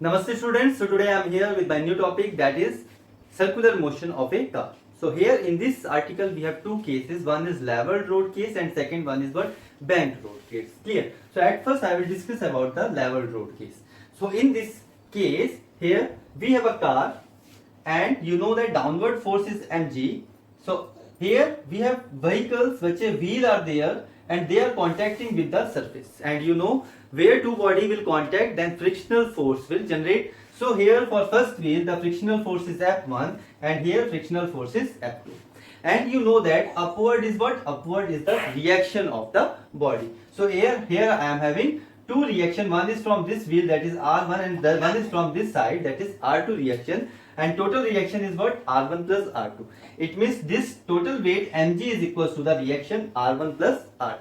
Namaste students. So today I am here with my new topic, that is circular motion of a car. So here in this article we have two cases. One is level road case and second one is what? Banked road case. Clear? So at first I will discuss about the level road case. So in this case here we have a car and you know that downward force is mg. So here we have vehicles which a wheel are there and they are contacting with the surface, and you know where two body will contact, then frictional force will generate. So here for first wheel the frictional force is F1 and here frictional force is F2, and you know that upward is what? Upward is the reaction of the body. So here I am having two reaction. One is from this wheel, that is R1, and the one is from this side, that is R2 reaction, and total reaction is what? R1 plus R2. It means this total weight mg is equals to the reaction R1 plus R2.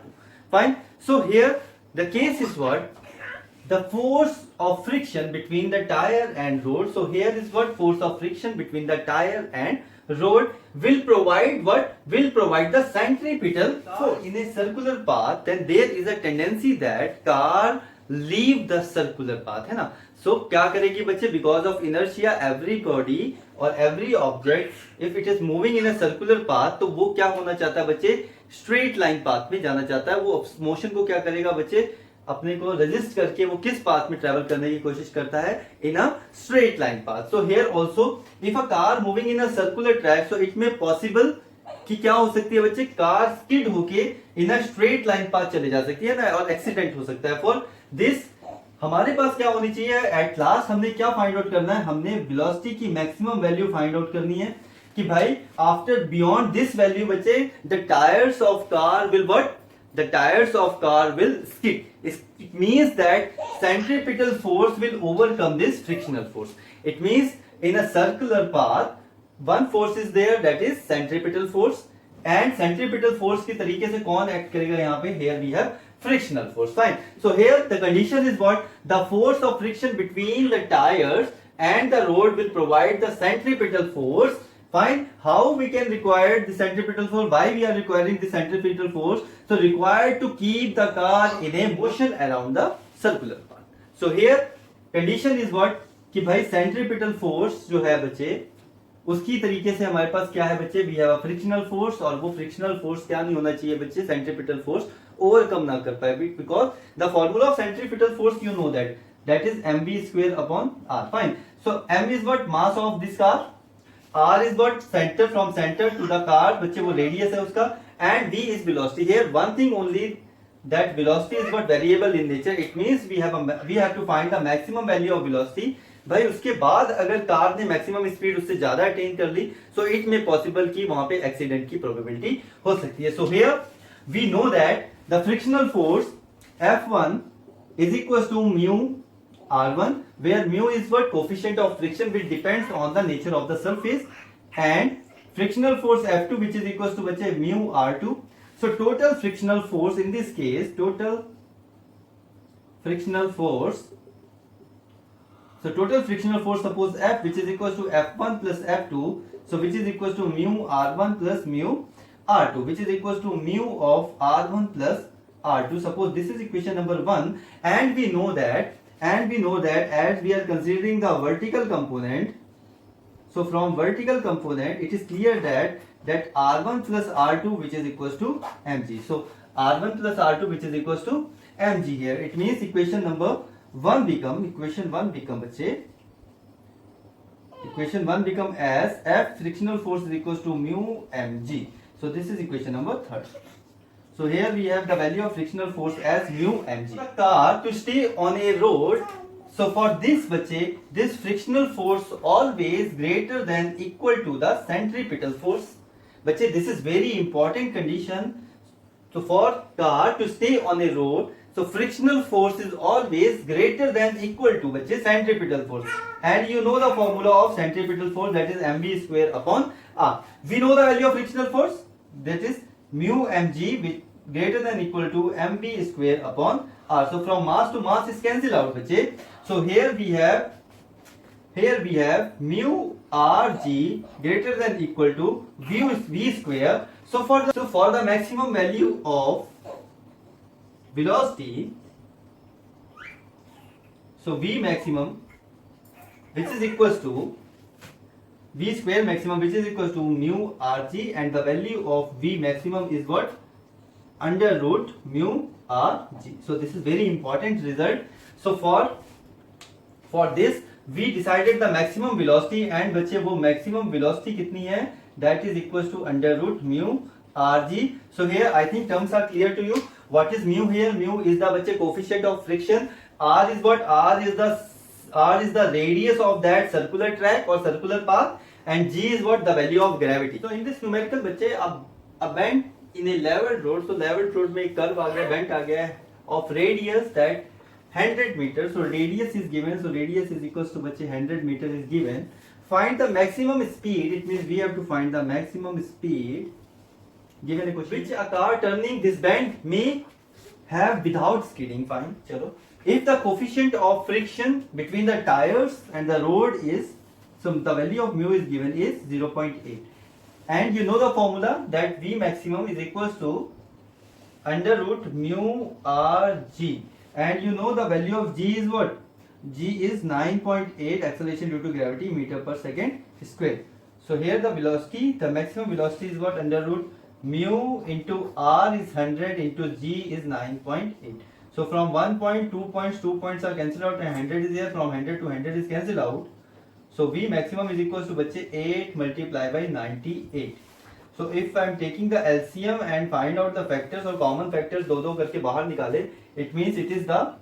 Fine. So here the case is what? The force of friction between the tire and road. So here is what? Force of friction between the tire and road will provide what? Will provide the centripetal force. In a circular path, then there is a tendency that car leave the circular path, है ना? So क्या करेगी बच्चे? Because of inertia, every body or every object, if it is moving in a circular path, तो वो क्या होना चाहता है बच्चे? Straight line path में जाना चाहता है. वो मोशन को क्या करेगा बच्चे? अपने को रेजिस्ट करके वो किस पाथ में ट्रेवल करने की कोशिश करता है? In a straight line path. So here also if a car moving in a circular track, so it में पॉसिबल कि क्या हो सकती है बच्चे? कार स्किड होके in a straight line path चले जा सकती है ना, और एक्सीडेंट हो सकता है. फॉर दिस हमारे पास क्या होनी चाहिए? एट लास्ट हमने क्या फाइंड आउट करना है? हमने वेलोसिटी की मैक्सिमम वैल्यू फाइंड आउट करनी है कि भाई आफ्टर बियॉन्ड दिस वैल्यू बच्चे the tyres of car will what? The tires of car will skid. It means that centripetal force will overcome this frictional force. It means in a circular path, one force is there, that is centripetal force, and centripetal force की तरीके से कौन act करेगा यहाँ पे? Here we have frictional force. Fine. So here the condition is what? The force of friction between the tires and the road will provide the centripetal force. Fine. How we can require the centripetal force? Why we are requiring the centripetal force? So required to keep the car in a motion around the circular path. So here condition is what? कि भाई centripetal force जो है बच्चे उसकी तरीके से हमारे पास क्या है बच्चे? We have a frictional force, और वो frictional force क्या नहीं होना चाहिए बच्चे? Centripetal force overcome ना कर पाए, because the formula of centripetal force you know that is mv square upon r. Fine. So m is what? Mass of this car. R is what? Center, from center to the car, बच्चे वो radius है उसका, and v is velocity. Here one thing only, that velocity is what? Variable in nature. It means we have to find the maximum value of velocity. भाई उसके बाद अगर car ने maximum speed उससे ज्यादा अटेन कर ली, सो इट में possible कि वहां पे एक्सीडेंट की प्रोबेबिलिटी हो सकती है. So here we know that the frictional force F1 is equals to mu R1, where mu is what? Coefficient of friction, which depends on the nature of the surface, and frictional force F2, which is equals to बच्चे mu R2. So total frictional force in this case, total frictional force, suppose F, which is equals to F1 plus F2, so which is equals to mu R1 plus mu R2, which is equals to mu of R1 plus R2. Suppose this is equation number 1, and we know that as we are considering the vertical component, so from vertical component it is clear that R1 plus R2 which is equals to mg. So R1 plus R2 which is equals to mg here. It means equation 1 become as F frictional force is equals to mu mg. So this is equation number 3. So here we have the value of frictional force as mu mg. The car to stay on a road, so for this बच्चे, this frictional force always greater than equal to the centripetal force. बच्चे, this is very important condition. So for car to stay on a road, so frictional force is always greater than equal to बच्चे centripetal force. And you know the formula of centripetal force, that is mv square upon r. We know the value of frictional force, that is mu mg, which greater than equal to mv square upon r. So from mass to mass is cancel out बच्चे. So here we have mu rg greater than equal to v square. So for the maximum value of velocity, so v maximum which is equals to V square maximum, which is equals to mu Rg, and the value of V maximum is what? Under root mu Rg. So this is very important result. So for this we decided the maximum velocity, and बच्चे वो maximum velocity कितनी है? That is equals to under root mu Rg. So here I think terms are clear to you. What is mu here? Mu is the बच्चे coefficient of friction. R is what? R is the radius of that circular track or circular path, and G is what? The value of gravity. So in this numerical बच्चे a bend in a level road, so level road में एक curve आ गया, bend आ गया है of radius that 100 meters. So radius is given, so radius is equals to बच्चे 100 meters is given. Find the maximum speed. It means we have to find the maximum speed given a question which a car turning this bend may have without skidding. Fine, chalo. If the coefficient of friction between the tires and the road is, so the value of mu is given is 0.8, and you know the formula that V maximum is equals to under root mu Rg, and you know the value of G is what? G is 9.8 acceleration due to gravity meter per second square. So here the velocity, the maximum velocity is what? Under root mu into R is 100 into G is 9.8. So from 1 point, 2 points, 2 points are cancelled out, and 100 is here. From 100 to 100 is cancelled out. So V maximum is equals to बच्चे 8 multiplied by 98. So if I am taking the LCM and find out the factors or common factors दो करके बाहर निकाले, it means it is the,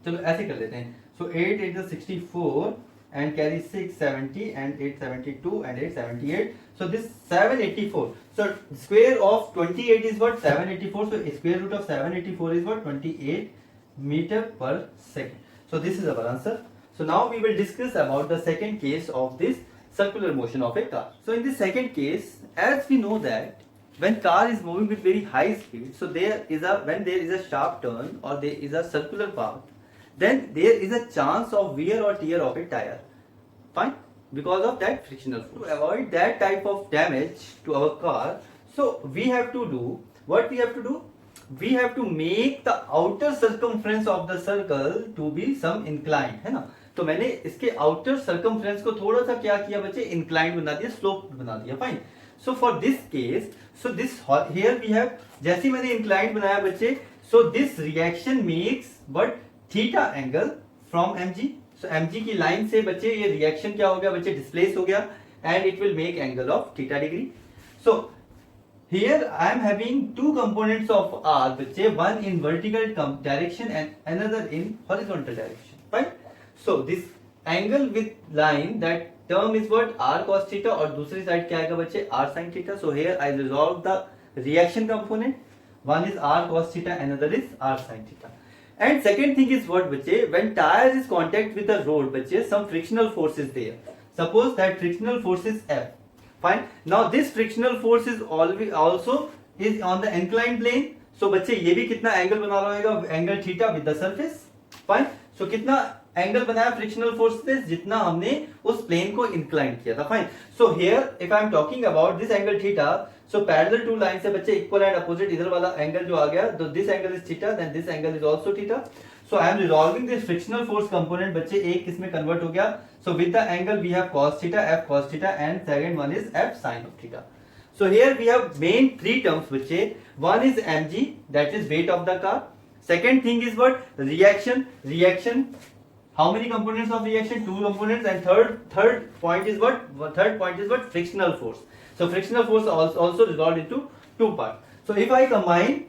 चलो ऐसे कर लेते हैं. So 8 is 64 and carry 670 and 872 and 878. So this 784. So square of 28 is what? 784. So square root of 784 is what? 28 meter per second. So this is our answer. So now we will discuss about the second case of this circular motion of a car. So in this second case, as we know that when car is moving with very high speed, so when there is a sharp turn or there is a circular path, then there is a chance of wear or tear of a tire. Fine, because of that frictional force. To avoid that type of damage to our car, so we have to do what we have to do. We have to make the outer circumference of the circle to be some inclined, है ना. तो मैंने इसके outer circumference को थोड़ा सा क्या किया बच्चे? इंक्लाइंड बना दिया, स्लोप बना दिया. Fine. So for this case, so this here we have, जैसे मैंने इंक्लाइंड बनाया बच्चे, so this reaction makes but theta angle from mg. So mg की लाइन से बच्चे ये रिएक्शन क्या हो गया बच्चे? डिस्प्लेस हो गया, and it will make angle of theta degree. So here I am having two components of r बच्चे, one in vertical direction and another in horizontal direction. Fine. So this angle with line, that term is what? R cos theta, और दूसरी side क्या आएगा बच्चे? R sin theta. So here I resolve the reaction component. One is R cos theta, another is R sin theta. And second thing is what बच्चे? When tire is contact with the road बच्चे, some frictional force is there. Suppose that frictional force is F. Fine. Now this frictional force is always also is on the inclined plane. So बच्चे ये भी कितना angle बना रहा होगा? Angle theta with the surface. Fine. So कितना angle बनाया frictional force से? जितना हमने उस प्लेन को इंक्लाइन किया था. Fine. So here if I am talking about this angle theta, so parallel to line से बच्चे इक्वल एंड अपोजिट इधर वाला एंगल जो आ गया, तो this angle is theta, then this angle is also theta. So I am resolving this frictional force component बच्चे, एक किसमें कन्वर्ट हो गया? So with the angle we have cos theta, f cos theta, and second one is f sin of theta. So here we have main three terms बच्चे. One is mg, that is weight of the car. Second thing is what? Reaction. How many components of reaction? Two components. And third point is what? Third point is what? Frictional force. So frictional force also resolved into two parts. So if I combine,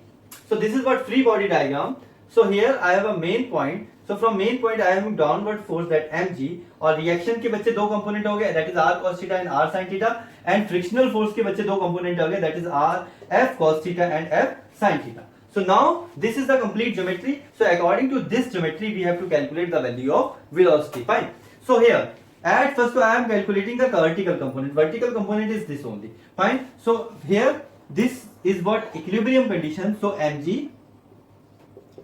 so this is what free body diagram. So here I have a main point. So from main point I have downward force, that mg, और reaction के बच्चे दो component हो गए, that is r cos theta and r sin theta, and frictional force के बच्चे दो component हो गए, that is r f cos theta and f sin theta. So now this is the complete geometry. So according to this geometry we have to calculate the value of velocity. Fine. So here at first I am calculating the vertical component. Vertical component is this only. Fine. So here this is what? Equilibrium condition. So mg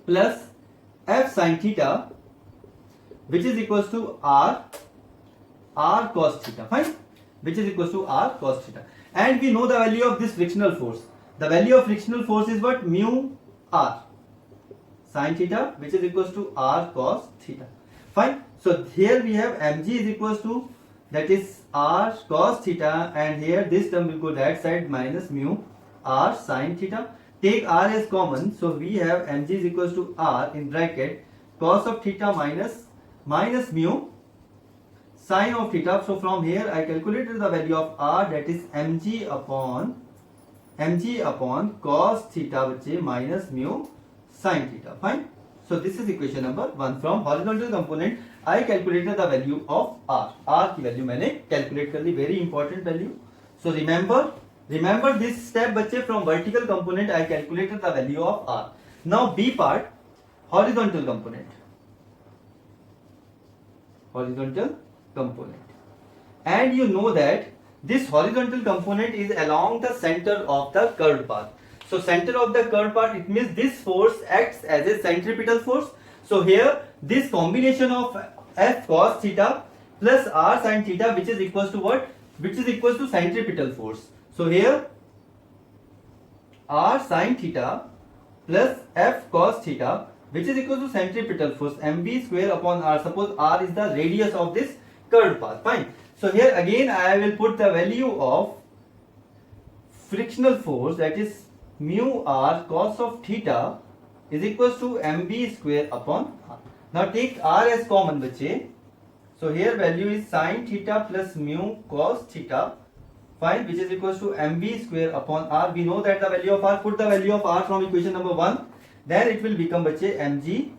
plus f sin theta, which is equals to r cos theta. Fine. Which is equals to r cos theta. And we know the value of this frictional force. The value of frictional force is what? Mu r sin theta, which is equals to r cos theta. Fine. So here we have mg is equals to, that is r cos theta, and here this term will go that side, minus mu r sin theta. Take r as common, so we have mg is equals to r in bracket cos of theta minus mu sin of theta. So from here I calculated the value of r, that is mg upon cos theta बच्चे minus mu sin theta. Fine. So this is equation number 1. From horizontal component I calculated the value of r. r की value मैंने calculate कर ली, very important value. So remember this step बच्चे, from vertical component I calculated the value of r. Now B part, horizontal component. And you know that this horizontal component is along the center of the curved path. So center of the curved path, it means this force acts as a centripetal force. So here this combination of f cos theta plus r sin theta, which is equals to what? Which is equals to centripetal force. So here r sin theta plus f cos theta, which is equal to centripetal force, mv square upon r. Suppose r is the radius of this curved path. Fine. So here again I will put the value of frictional force, that is mu r cos of theta is equals to mv square upon r. Now take r as common बच्चे. So here value is sin theta plus mu cos theta, fine, which is equals to mv square upon r. We know that the value of r. Put the value of r from equation number 1. Then it will become बच्चे mg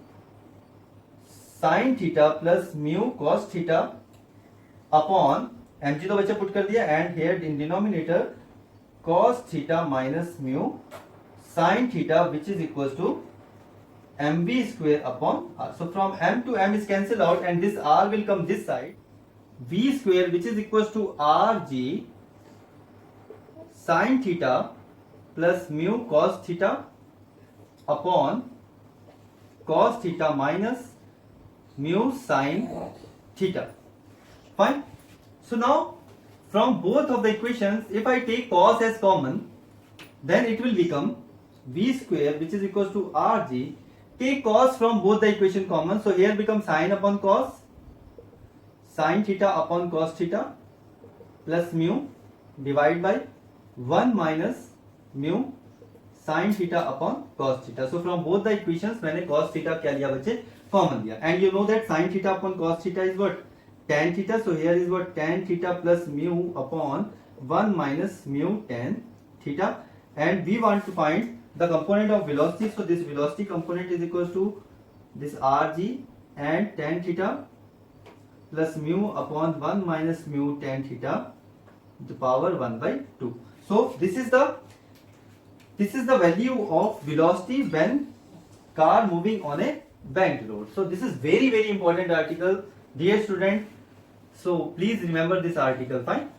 sin theta plus mu cos theta upon mg तो बच्चे put कर दिया, and here in denominator cos theta minus mu sin theta, which is equals to mv square upon r. So from m to m is cancelled out, and this r will come this side. V square, which is equals to rg sin theta plus mu cos theta upon cos theta minus mu sin theta. Fine. So now from both of the equations, if I take cos as common, then it will become v square, which is equals to rg. Take cos from both the equation common, so here becomes sin upon cos, sin theta upon cos theta plus mu divided by 1 minus mu sin theta upon cos theta. So from both the equations मैंने cos theta क्या लिया बच्चे, common लिया, and you know that sin theta upon cos theta is what, tan theta. So here is what, tan theta plus mu upon 1 minus mu tan theta, and we want to find the component of velocity. So this velocity component is equals to this rg and tan theta plus mu upon 1 minus mu tan theta to the power 1 by 2. So this is the value of velocity when car moving on a banked road. So this is very important article, dear student. So please remember this article. Fine.